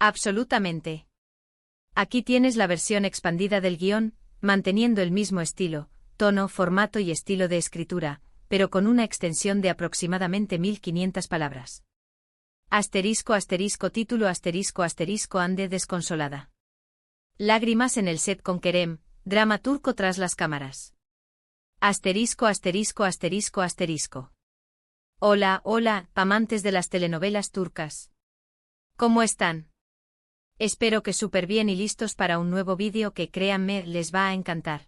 Absolutamente. Aquí tienes la versión expandida del guión, manteniendo el mismo estilo, tono, formato y estilo de escritura, pero con una extensión de aproximadamente 1500 palabras. **título**** Ande desconsolada. Lágrimas en el set con Kerem, drama turco tras las cámaras. ********. Hola, amantes de las telenovelas turcas. ¿Cómo están? Espero que súper bien y listos para un nuevo vídeo que, créanme, les va a encantar.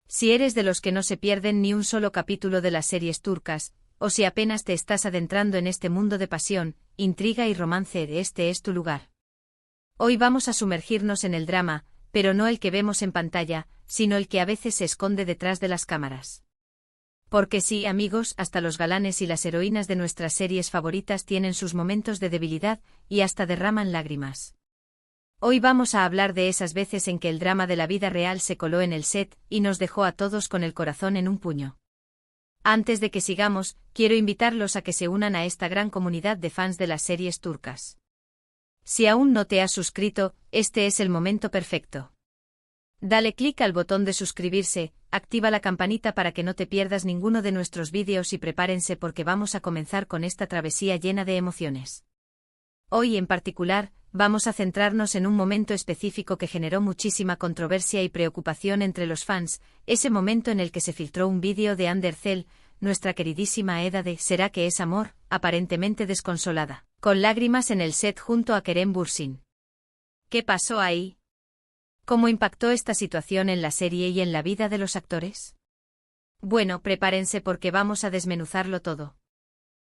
Si eres de los que no se pierden ni un solo capítulo de las series turcas, o si apenas te estás adentrando en este mundo de pasión, intriga y romance, este es tu lugar. Hoy vamos a sumergirnos en el drama, pero no el que vemos en pantalla, sino el que a veces se esconde detrás de las cámaras. Porque sí, amigos, hasta los galanes y las heroínas de nuestras series favoritas tienen sus momentos de debilidad y hasta derraman lágrimas. Hoy vamos a hablar de esas veces en que el drama de la vida real se coló en el set y nos dejó a todos con el corazón en un puño. Antes de que sigamos, quiero invitarlos a que se unan a esta gran comunidad de fans de las series turcas. Si aún no te has suscrito, este es el momento perfecto. Dale clic al botón de suscribirse, activa la campanita para que no te pierdas ninguno de nuestros vídeos y prepárense porque vamos a comenzar con esta travesía llena de emociones. Hoy en particular, vamos a centrarnos en un momento específico que generó muchísima controversia y preocupación entre los fans, ese momento en el que se filtró un vídeo de Hande Erçel, nuestra queridísima Eda de ¿Será que es amor?, aparentemente desconsolada, con lágrimas en el set junto a Kerem Bürsin. ¿Qué pasó ahí? ¿Cómo impactó esta situación en la serie y en la vida de los actores? Bueno, prepárense porque vamos a desmenuzarlo todo.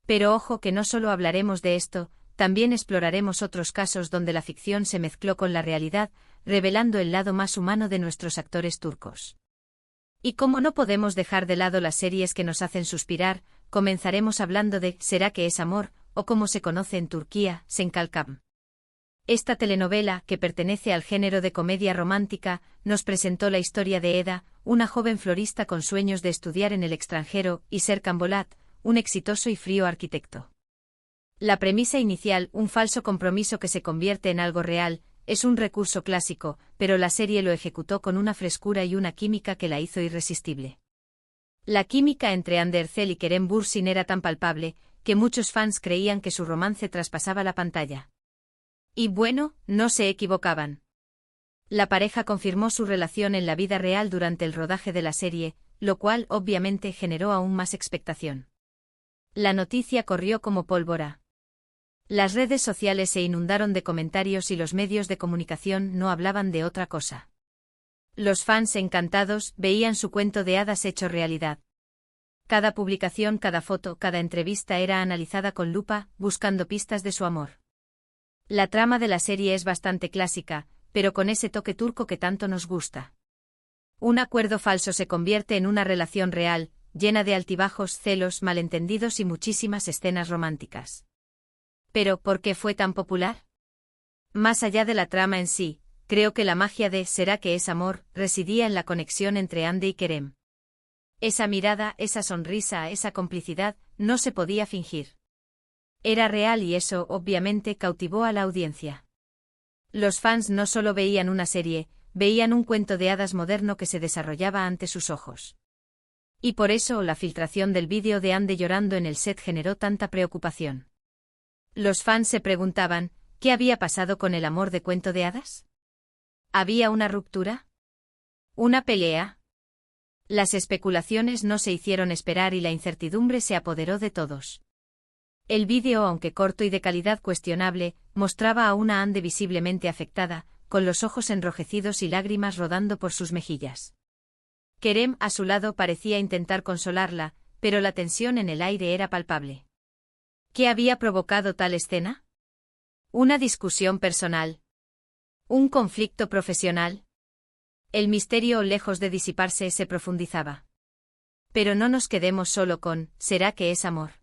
Pero ojo que no solo hablaremos de esto, también exploraremos otros casos donde la ficción se mezcló con la realidad, revelando el lado más humano de nuestros actores turcos. Y como no podemos dejar de lado las series que nos hacen suspirar, comenzaremos hablando de ¿Será que es amor?, o como se conoce en Turquía, Senkalkam. Esta telenovela, que pertenece al género de comedia romántica, nos presentó la historia de Eda, una joven florista con sueños de estudiar en el extranjero, y Serkan Bolat, un exitoso y frío arquitecto. La premisa inicial, un falso compromiso que se convierte en algo real, es un recurso clásico, pero la serie lo ejecutó con una frescura y una química que la hizo irresistible. La química entre Hande Erçel y Kerem Bürsin era tan palpable, que muchos fans creían que su romance traspasaba la pantalla. Y bueno, no se equivocaban. La pareja confirmó su relación en la vida real durante el rodaje de la serie, lo cual obviamente generó aún más expectación. La noticia corrió como pólvora. Las redes sociales se inundaron de comentarios y los medios de comunicación no hablaban de otra cosa. Los fans encantados veían su cuento de hadas hecho realidad. Cada publicación, cada foto, cada entrevista era analizada con lupa, buscando pistas de su amor. La trama de la serie es bastante clásica, pero con ese toque turco que tanto nos gusta. Un acuerdo falso se convierte en una relación real, llena de altibajos, celos, malentendidos y muchísimas escenas románticas. ¿Pero por qué fue tan popular? Más allá de la trama en sí, creo que la magia de ¿Será que es amor? Residía en la conexión entre Hande y Kerem. Esa mirada, esa sonrisa, esa complicidad, no se podía fingir. Era real y eso, obviamente, cautivó a la audiencia. Los fans no solo veían una serie, veían un cuento de hadas moderno que se desarrollaba ante sus ojos. Y por eso la filtración del vídeo de Hande llorando en el set generó tanta preocupación. Los fans se preguntaban, ¿qué había pasado con el amor de cuento de hadas? ¿Había una ruptura? ¿Una pelea? Las especulaciones no se hicieron esperar y la incertidumbre se apoderó de todos. El vídeo, aunque corto y de calidad cuestionable, mostraba a una Hande visiblemente afectada, con los ojos enrojecidos y lágrimas rodando por sus mejillas. Kerem, a su lado, parecía intentar consolarla, pero la tensión en el aire era palpable. ¿Qué había provocado tal escena? ¿Una discusión personal? ¿Un conflicto profesional? El misterio, lejos de disiparse, se profundizaba. Pero no nos quedemos solo con ¿será que es amor?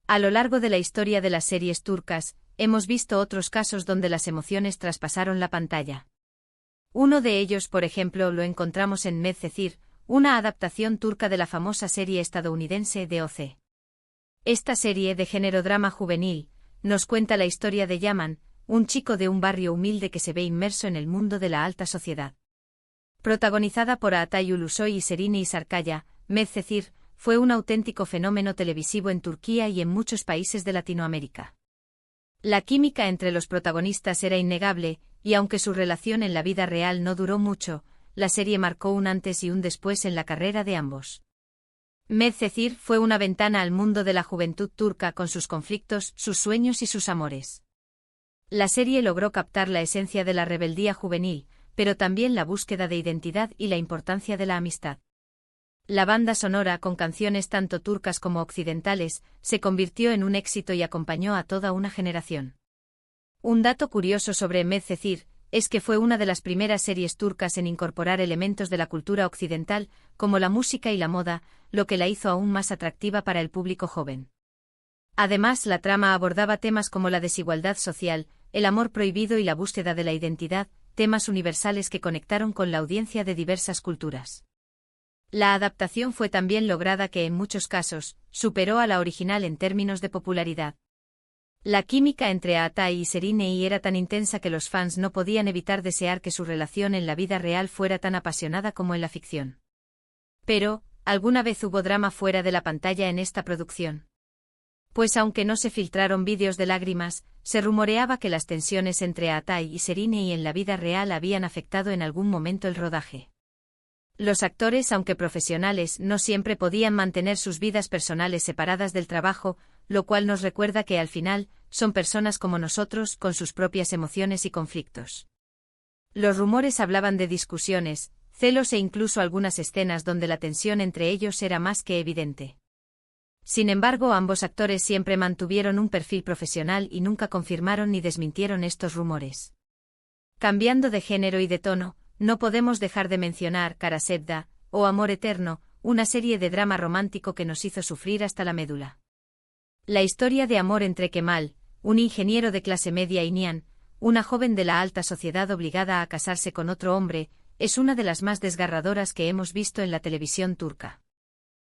A lo largo de la historia de las series turcas, hemos visto otros casos donde las emociones traspasaron la pantalla. Uno de ellos, por ejemplo, lo encontramos en Medcezir, una adaptación turca de la famosa serie estadounidense de O.C. Esta serie de género drama juvenil nos cuenta la historia de Yaman, un chico de un barrio humilde que se ve inmerso en el mundo de la alta sociedad. Protagonizada por Atay Ulusoy y Serine Isarkaya, Medcezir fue un auténtico fenómeno televisivo en Turquía y en muchos países de Latinoamérica. La química entre los protagonistas era innegable, y aunque su relación en la vida real no duró mucho, la serie marcó un antes y un después en la carrera de ambos. Medcezir fue una ventana al mundo de la juventud turca con sus conflictos, sus sueños y sus amores. La serie logró captar la esencia de la rebeldía juvenil, pero también la búsqueda de identidad y la importancia de la amistad. La banda sonora, con canciones tanto turcas como occidentales, se convirtió en un éxito y acompañó a toda una generación. Un dato curioso sobre Medcezir es que fue una de las primeras series turcas en incorporar elementos de la cultura occidental, como la música y la moda, lo que la hizo aún más atractiva para el público joven. Además, la trama abordaba temas como la desigualdad social, el amor prohibido y la búsqueda de la identidad, temas universales que conectaron con la audiencia de diversas culturas. La adaptación fue tan bien lograda que en muchos casos, superó a la original en términos de popularidad. La química entre Atay y Serine era tan intensa que los fans no podían evitar desear que su relación en la vida real fuera tan apasionada como en la ficción. Pero, ¿alguna vez hubo drama fuera de la pantalla en esta producción? Pues aunque no se filtraron vídeos de lágrimas, se rumoreaba que las tensiones entre Atay y Serine en la vida real habían afectado en algún momento el rodaje. Los actores, aunque profesionales, no siempre podían mantener sus vidas personales separadas del trabajo, lo cual nos recuerda que al final, son personas como nosotros, con sus propias emociones y conflictos. Los rumores hablaban de discusiones, celos e incluso algunas escenas donde la tensión entre ellos era más que evidente. Sin embargo, ambos actores siempre mantuvieron un perfil profesional y nunca confirmaron ni desmintieron estos rumores. Cambiando de género y de tono, no podemos dejar de mencionar Karasevda, o Amor Eterno, una serie de drama romántico que nos hizo sufrir hasta la médula. La historia de amor entre Kemal, un ingeniero de clase media y Nihan, una joven de la alta sociedad obligada a casarse con otro hombre, es una de las más desgarradoras que hemos visto en la televisión turca.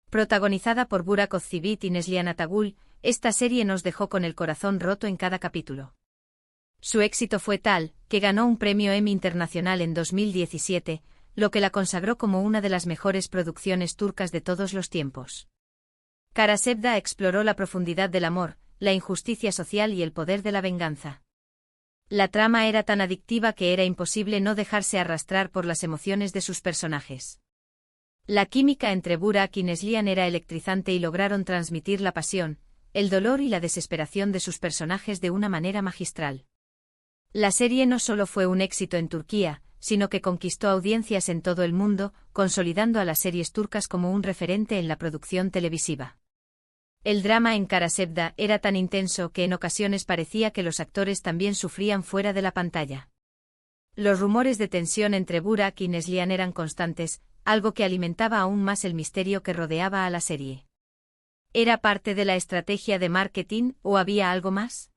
Protagonizada por Burak Özçivit y Neslihan Atagul, esta serie nos dejó con el corazón roto en cada capítulo. Su éxito fue tal, que ganó un premio Emmy Internacional en 2017, lo que la consagró como una de las mejores producciones turcas de todos los tiempos. Karasevda exploró la profundidad del amor, la injusticia social y el poder de la venganza. La trama era tan adictiva que era imposible no dejarse arrastrar por las emociones de sus personajes. La química entre Burak y Neslihan era electrizante y lograron transmitir la pasión, el dolor y la desesperación de sus personajes de una manera magistral. La serie no solo fue un éxito en Turquía, sino que conquistó audiencias en todo el mundo, consolidando a las series turcas como un referente en la producción televisiva. El drama en Karasevda era tan intenso que en ocasiones parecía que los actores también sufrían fuera de la pantalla. Los rumores de tensión entre Burak y Neslihan eran constantes, algo que alimentaba aún más el misterio que rodeaba a la serie. ¿Era parte de la estrategia de marketing o había algo más?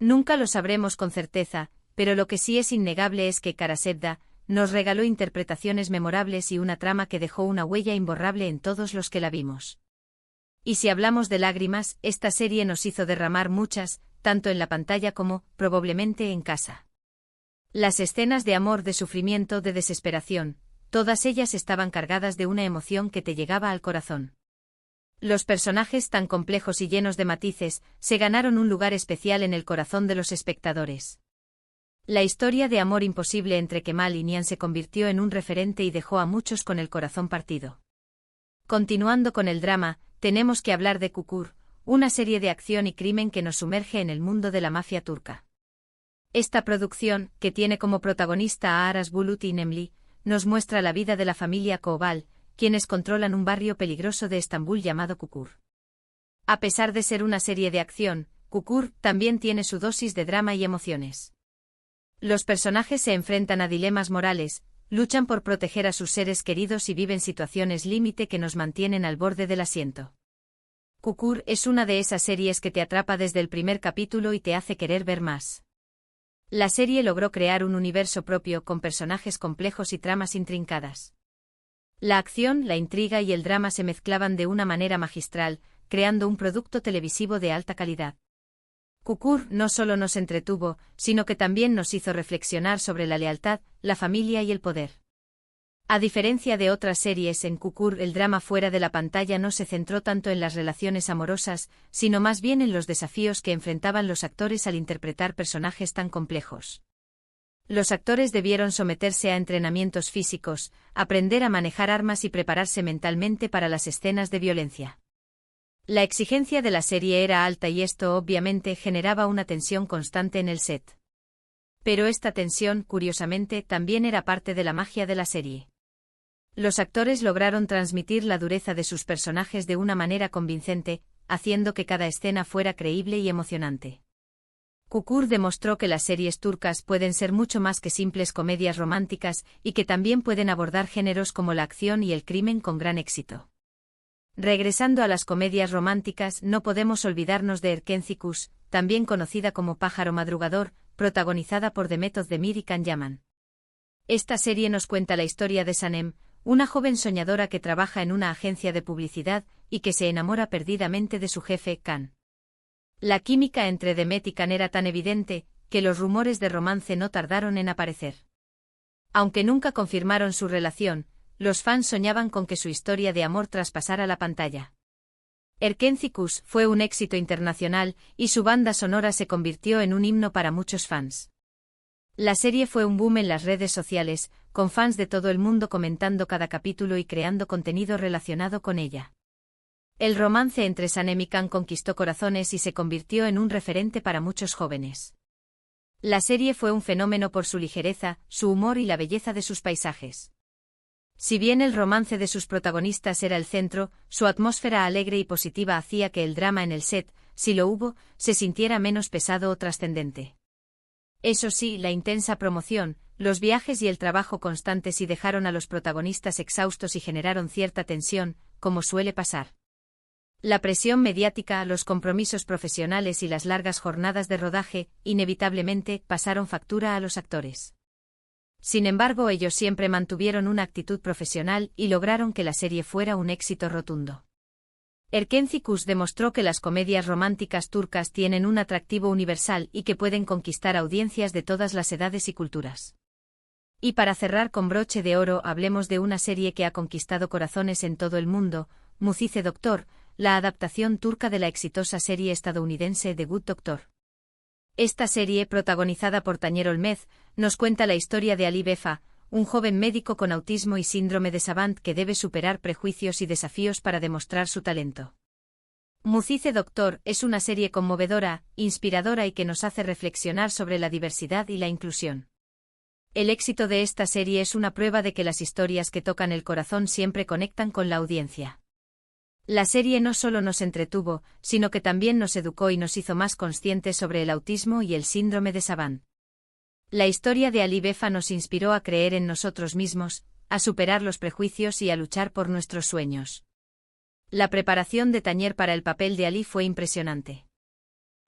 Nunca lo sabremos con certeza, pero lo que sí es innegable es que Karasevda nos regaló interpretaciones memorables y una trama que dejó una huella imborrable en todos los que la vimos. Y si hablamos de lágrimas, esta serie nos hizo derramar muchas, tanto en la pantalla como, probablemente, en casa. Las escenas de amor, de sufrimiento, de desesperación, todas ellas estaban cargadas de una emoción que te llegaba al corazón. Los personajes tan complejos y llenos de matices se ganaron un lugar especial en el corazón de los espectadores. La historia de amor imposible entre Kemal y Nihan se convirtió en un referente y dejó a muchos con el corazón partido. Continuando con el drama, tenemos que hablar de Kukur, una serie de acción y crimen que nos sumerge en el mundo de la mafia turca. Esta producción, que tiene como protagonista a Aras Bulut y Nemli, nos muestra la vida de la familia Koval, quienes controlan un barrio peligroso de Estambul llamado Kukur. A pesar de ser una serie de acción, Kukur también tiene su dosis de drama y emociones. Los personajes se enfrentan a dilemas morales, luchan por proteger a sus seres queridos y viven situaciones límite que nos mantienen al borde del asiento. Kukur es una de esas series que te atrapa desde el primer capítulo y te hace querer ver más. La serie logró crear un universo propio con personajes complejos y tramas intrincadas. La acción, la intriga y el drama se mezclaban de una manera magistral, creando un producto televisivo de alta calidad. Kukur no solo nos entretuvo, sino que también nos hizo reflexionar sobre la lealtad, la familia y el poder. A diferencia de otras series, en Kukur el drama fuera de la pantalla no se centró tanto en las relaciones amorosas, sino más bien en los desafíos que enfrentaban los actores al interpretar personajes tan complejos. Los actores debieron someterse a entrenamientos físicos, aprender a manejar armas y prepararse mentalmente para las escenas de violencia. La exigencia de la serie era alta y esto obviamente generaba una tensión constante en el set. Pero esta tensión, curiosamente, también era parte de la magia de la serie. Los actores lograron transmitir la dureza de sus personajes de una manera convincente, haciendo que cada escena fuera creíble y emocionante. Kukur demostró que las series turcas pueden ser mucho más que simples comedias románticas y que también pueden abordar géneros como la acción y el crimen con gran éxito. Regresando a las comedias románticas, no podemos olvidarnos de Erkencikus, también conocida como Pájaro Madrugador, protagonizada por Demet Özdemir y Can Yaman. Esta serie nos cuenta la historia de Sanem, una joven soñadora que trabaja en una agencia de publicidad y que se enamora perdidamente de su jefe, Can. La química entre Demet y Can era tan evidente, que los rumores de romance no tardaron en aparecer. Aunque nunca confirmaron su relación, los fans soñaban con que su historia de amor traspasara la pantalla. Erkencikus fue un éxito internacional y su banda sonora se convirtió en un himno para muchos fans. La serie fue un boom en las redes sociales, con fans de todo el mundo comentando cada capítulo y creando contenido relacionado con ella. El romance entre Sanem y Can conquistó corazones y se convirtió en un referente para muchos jóvenes. La serie fue un fenómeno por su ligereza, su humor y la belleza de sus paisajes. Si bien el romance de sus protagonistas era el centro, su atmósfera alegre y positiva hacía que el drama en el set, si lo hubo, se sintiera menos pesado o trascendente. Eso sí, la intensa promoción, los viajes y el trabajo constante sí dejaron a los protagonistas exhaustos y generaron cierta tensión, como suele pasar. La presión mediática, los compromisos profesionales y las largas jornadas de rodaje, inevitablemente, pasaron factura a los actores. Sin embargo, ellos siempre mantuvieron una actitud profesional y lograron que la serie fuera un éxito rotundo. Erkencikus demostró que las comedias románticas turcas tienen un atractivo universal y que pueden conquistar audiencias de todas las edades y culturas. Y para cerrar con broche de oro, hablemos de una serie que ha conquistado corazones en todo el mundo, Mucize Doktor, la adaptación turca de la exitosa serie estadounidense The Good Doctor. Esta serie, protagonizada por Taner Olmez, nos cuenta la historia de Ali Befa, un joven médico con autismo y síndrome de Savant que debe superar prejuicios y desafíos para demostrar su talento. Mucize Doktor es una serie conmovedora, inspiradora y que nos hace reflexionar sobre la diversidad y la inclusión. El éxito de esta serie es una prueba de que las historias que tocan el corazón siempre conectan con la audiencia. La serie no solo nos entretuvo, sino que también nos educó y nos hizo más conscientes sobre el autismo y el síndrome de Savant. La historia de Ali Befa nos inspiró a creer en nosotros mismos, a superar los prejuicios y a luchar por nuestros sueños. La preparación de Taner para el papel de Ali fue impresionante.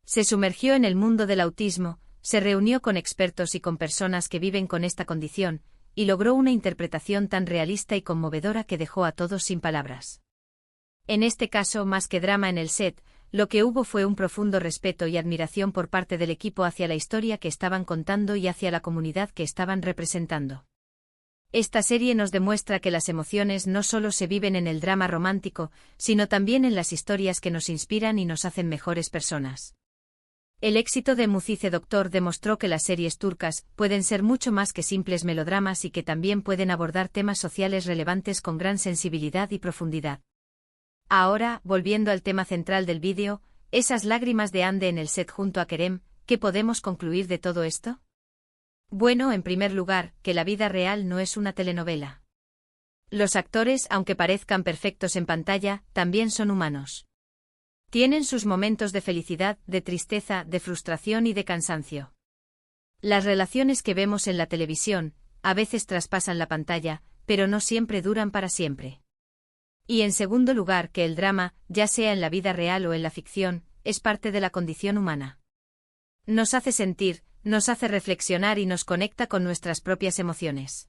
Se sumergió en el mundo del autismo, se reunió con expertos y con personas que viven con esta condición, y logró una interpretación tan realista y conmovedora que dejó a todos sin palabras. En este caso, más que drama en el set, lo que hubo fue un profundo respeto y admiración por parte del equipo hacia la historia que estaban contando y hacia la comunidad que estaban representando. Esta serie nos demuestra que las emociones no solo se viven en el drama romántico, sino también en las historias que nos inspiran y nos hacen mejores personas. El éxito de Mucize Doktor demostró que las series turcas pueden ser mucho más que simples melodramas y que también pueden abordar temas sociales relevantes con gran sensibilidad y profundidad. Ahora, volviendo al tema central del vídeo, esas lágrimas de Hande en el set junto a Kerem, ¿qué podemos concluir de todo esto? Bueno, en primer lugar, que la vida real no es una telenovela. Los actores, aunque parezcan perfectos en pantalla, también son humanos. Tienen sus momentos de felicidad, de tristeza, de frustración y de cansancio. Las relaciones que vemos en la televisión, a veces traspasan la pantalla, pero no siempre duran para siempre. Y en segundo lugar, que el drama, ya sea en la vida real o en la ficción, es parte de la condición humana. Nos hace sentir, nos hace reflexionar y nos conecta con nuestras propias emociones.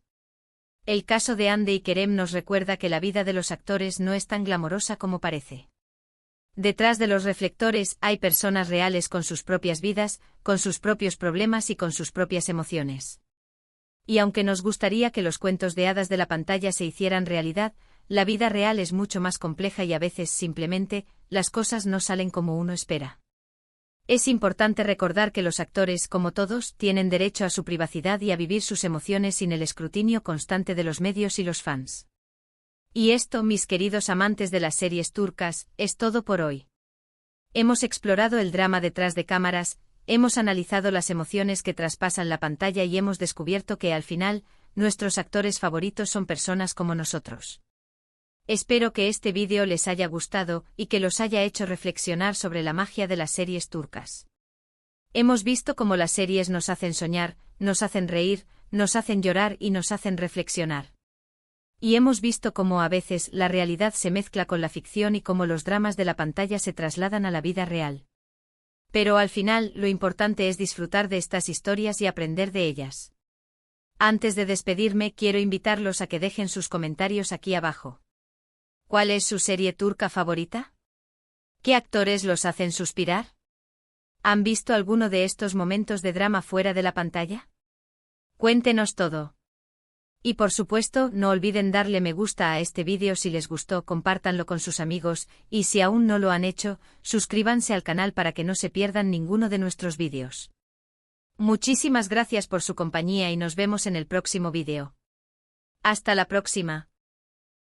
El caso de Hande y Kerem nos recuerda que la vida de los actores no es tan glamorosa como parece. Detrás de los reflectores hay personas reales con sus propias vidas, con sus propios problemas y con sus propias emociones. Y aunque nos gustaría que los cuentos de hadas de la pantalla se hicieran realidad, la vida real es mucho más compleja y a veces simplemente, las cosas no salen como uno espera. Es importante recordar que los actores, como todos, tienen derecho a su privacidad y a vivir sus emociones sin el escrutinio constante de los medios y los fans. Y esto, mis queridos amantes de las series turcas, es todo por hoy. Hemos explorado el drama detrás de cámaras, hemos analizado las emociones que traspasan la pantalla y hemos descubierto que al final, nuestros actores favoritos son personas como nosotros. Espero que este vídeo les haya gustado y que los haya hecho reflexionar sobre la magia de las series turcas. Hemos visto cómo las series nos hacen soñar, nos hacen reír, nos hacen llorar y nos hacen reflexionar. Y hemos visto cómo a veces la realidad se mezcla con la ficción y cómo los dramas de la pantalla se trasladan a la vida real. Pero al final, lo importante es disfrutar de estas historias y aprender de ellas. Antes de despedirme, quiero invitarlos a que dejen sus comentarios aquí abajo. ¿Cuál es su serie turca favorita? ¿Qué actores los hacen suspirar? ¿Han visto alguno de estos momentos de drama fuera de la pantalla? Cuéntenos todo. Y por supuesto, no olviden darle me gusta a este vídeo si les gustó, compártanlo con sus amigos, y si aún no lo han hecho, suscríbanse al canal para que no se pierdan ninguno de nuestros vídeos. Muchísimas gracias por su compañía y nos vemos en el próximo vídeo. Hasta la próxima.